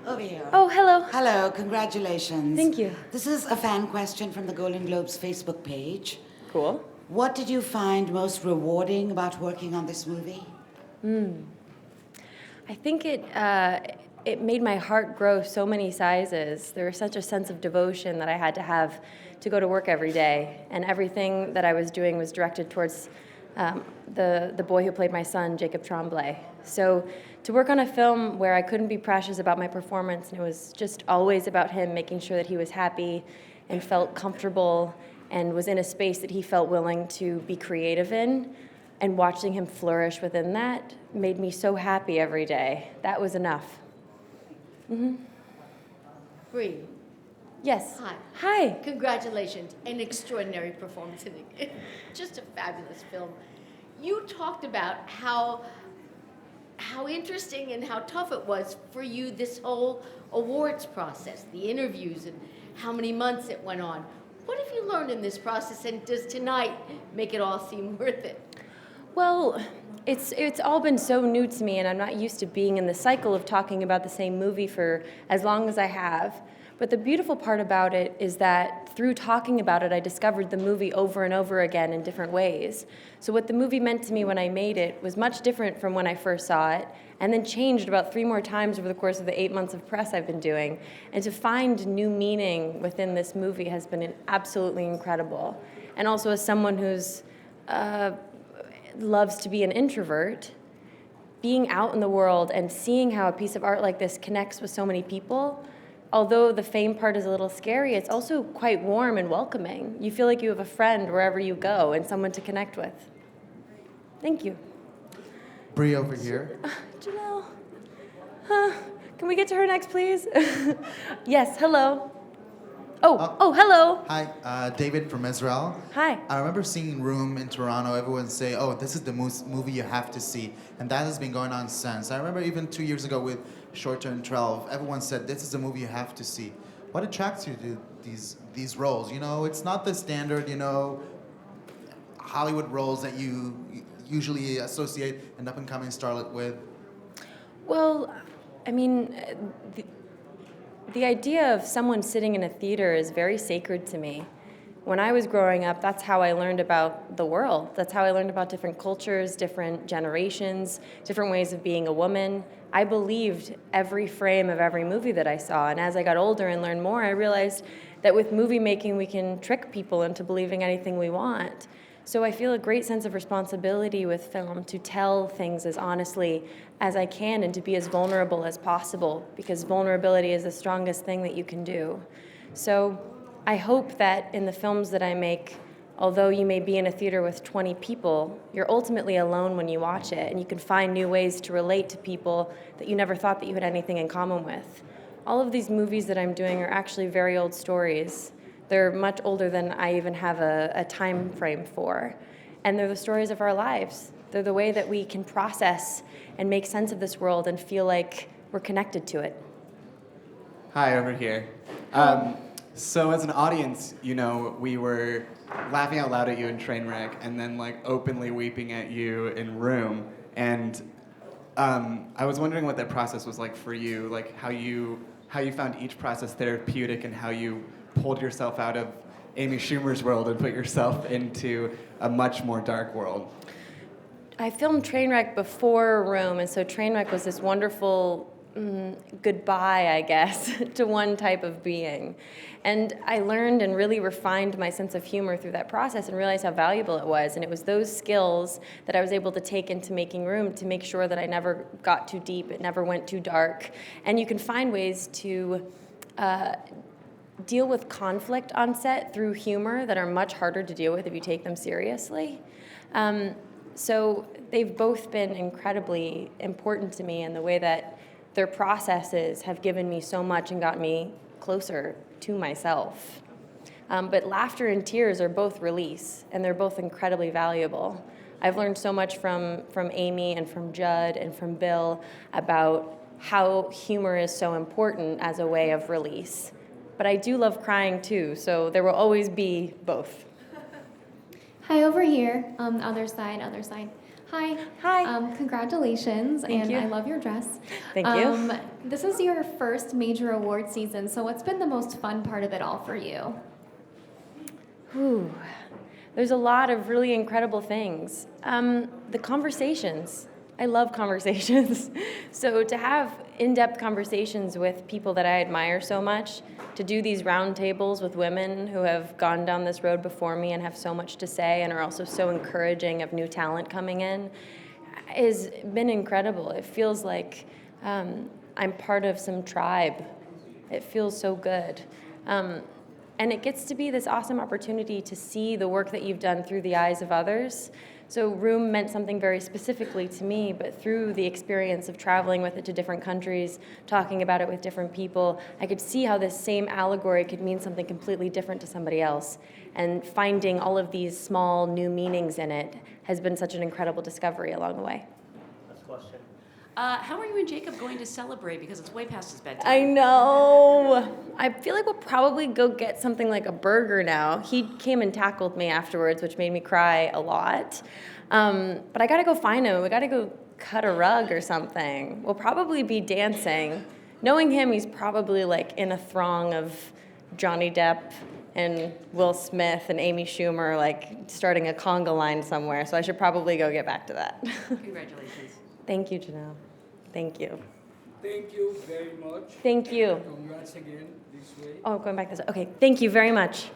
Over here. Oh, hello. Hello, congratulations. Thank you. This is a fan question from the Golden Globes Facebook page. Cool. What did you find most rewarding about working on this movie? I think it made my heart grow so many sizes. There was such a sense of devotion that I had to have to go to work every day, and everything that I was doing was directed towards the boy who played my son, Jacob Tremblay. So to work on a film where I couldn't be precious about my performance, and it was just always about him, making sure that he was happy and felt comfortable and was in a space that he felt willing to be creative in, and watching him flourish within that made me so happy every day. That was enough. Brie, Yes. hi. Hi. Congratulations. An extraordinary performance. Just a fabulous film. You talked about how interesting and how tough it was for you, this whole awards process, the interviews, and how many months it went on. What have you learned in this process, and does tonight make it all seem worth it? Well, it's all been so new to me, and I'm not used to being in the cycle of talking about the same movie for as long as I have. But the beautiful part about it is that through talking about it, I discovered the movie over and over again in different ways. So what the movie meant to me when I made it was much different from when I first saw it, and then changed about 3 more times over the course of the 8 months of press I've been doing. And to find new meaning within this movie has been absolutely incredible. And also as someone who's loves to be an introvert, being out in the world and seeing how a piece of art like this connects with so many people, although the fame part is a little scary, it's also quite warm and welcoming. You feel like you have a friend wherever you go and someone to connect with. Thank you. Brie over here. Janelle. Can we get to her next, please? Yes, hello. Oh, hello. Hi, David from Israel. Hi. I remember seeing Room in Toronto, everyone say, oh, this is the movie you have to see. And that has been going on since. I remember even 2 years ago with Short Term 12, everyone said, this is the movie you have to see. What attracts you to these roles? You know, it's not the standard, Hollywood roles that you usually associate an up-and-coming starlet with. Well, I mean, the idea of someone sitting in a theater is very sacred to me. When I was growing up, that's how I learned about the world. That's how I learned about different cultures, different generations, different ways of being a woman. I believed every frame of every movie that I saw. And as I got older and learned more, I realized that with movie making, we can trick people into believing anything we want. So I feel a great sense of responsibility with film to tell things as honestly as I can and to be as vulnerable as possible, because vulnerability is the strongest thing that you can do. So I hope that in the films that I make, although you may be in a theater with 20 people, you're ultimately alone when you watch it, and you can find new ways to relate to people that you never thought that you had anything in common with. All of these movies that I'm doing are actually very old stories. They're much older than I even have a time frame for. And they're the stories of our lives. They're the way that we can process and make sense of this world and feel like we're connected to it. Hi, over here. So as an audience, we were laughing out loud at you in Trainwreck and then openly weeping at you in Room. And I was wondering what that process was like for you, how you found each process therapeutic and how you pulled yourself out of Amy Schumer's world and put yourself into a much more dark world. I filmed Trainwreck before Room, and so Trainwreck was this wonderful goodbye, I guess, to one type of being. And I learned and really refined my sense of humor through that process and realized how valuable it was. And it was those skills that I was able to take into making Room to make sure that I never got too deep, it never went too dark. And you can find ways to deal with conflict on set through humor that are much harder to deal with if you take them seriously. So they've both been incredibly important to me in the way that their processes have given me so much and got me closer to myself. But laughter and tears are both release, and they're both incredibly valuable. I've learned so much from Amy and from Judd and from Bill about how humor is so important as a way of release. But I do love crying too, so there will always be both. Hi, over here, other side. Hi. Hi. Congratulations, Thank and you. I love your dress. Thank you. This is your first major award season, so what's been the most fun part of it all for you? Whew. There's a lot of really incredible things. The conversations. I love conversations. So to have in-depth conversations with people that I admire so much, to do these round tables with women who have gone down this road before me and have so much to say and are also so encouraging of new talent coming in, has been incredible. It feels like I'm part of some tribe. It feels so good. And it gets to be this awesome opportunity to see the work that you've done through the eyes of others. So Room meant something very specifically to me, but through the experience of traveling with it to different countries, talking about it with different people, I could see how this same allegory could mean something completely different to somebody else. And finding all of these small new meanings in it has been such an incredible discovery along the way. Last question. How are you and Jacob going to celebrate? Because it's way past his bedtime. I know. I feel like we'll probably go get something like a burger now. He came and tackled me afterwards, which made me cry a lot. But I gotta go find him. We gotta go cut a rug or something. We'll probably be dancing. Knowing him, he's probably like in a throng of Johnny Depp and Will Smith and Amy Schumer, like starting a conga line somewhere. So I should probably go get back to that. Congratulations. Thank you, Janelle. Thank you. Thank you very much. Thank you. Congrats again this way. Oh, going back this way. Okay, thank you very much.